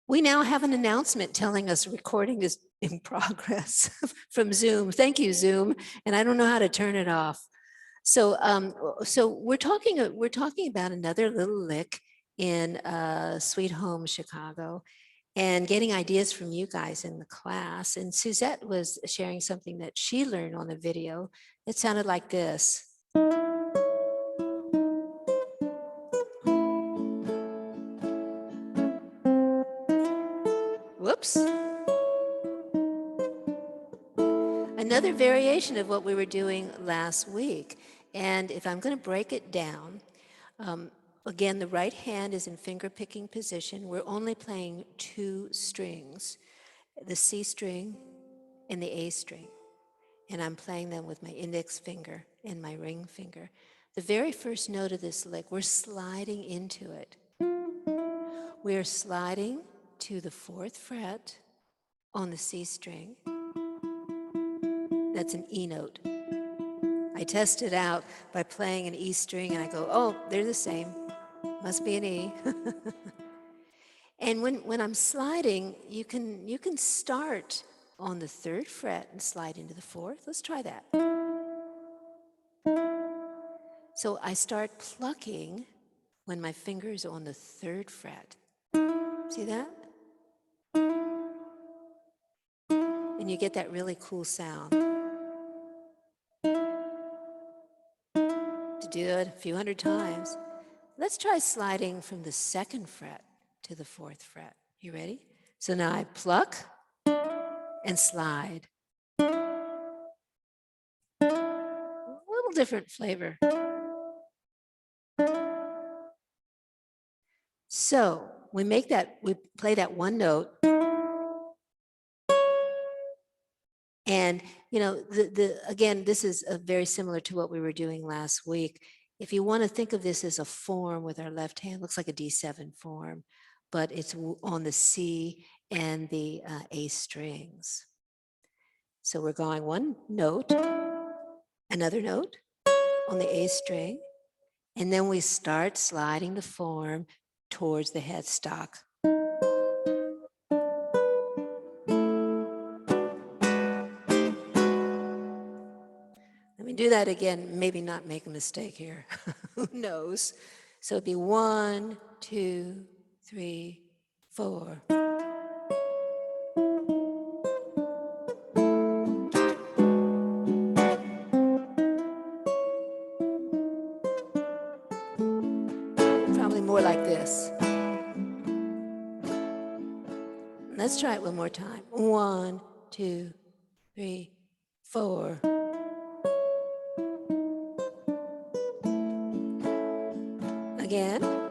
We now have an announcement telling us recording is in progress from Zoom. Thank you, Zoom. And I don't know how to turn it off. So, we're talking about another little lick in Sweet Home Chicago, and getting ideas from you guys in the class. And Suzette was sharing something that she learned on a video. It sounded like this. Whoops. Another variation of what we were doing last week. And if I'm going to break it down, again, the right hand is in finger picking position. We're only playing 2 strings, the C string and the A string. And I'm playing them with my index finger and my ring finger. The very first note of this lick, we're sliding into it. We're sliding to the 4th fret on the C string. That's an E note. I test it out by playing an E string and I go, oh, they're the same. Must be an E. And when I'm sliding, you can start on the 3rd fret and slide into the 4th. Let's try that. So I start plucking when my finger's on the 3rd fret. See that? And you get that really cool sound. To do it a few hundred times, let's try sliding from the 2nd fret to the 4th fret. You ready? So now I pluck and slide. A little different flavor. So we play that one note. And, you know, again, this is very similar to what we were doing last week. If you want to think of this as a form with our left hand, looks like a D7 form, but it's on the C and the A strings. So we're going one note, another note on the A string, and then we start sliding the form towards the headstock. Let me do that again, maybe not make a mistake here. Who knows? So it'd be 1, 2, 3, 4. Probably more like this. Let's try it one more time. 1, 2, 3, 4. Again.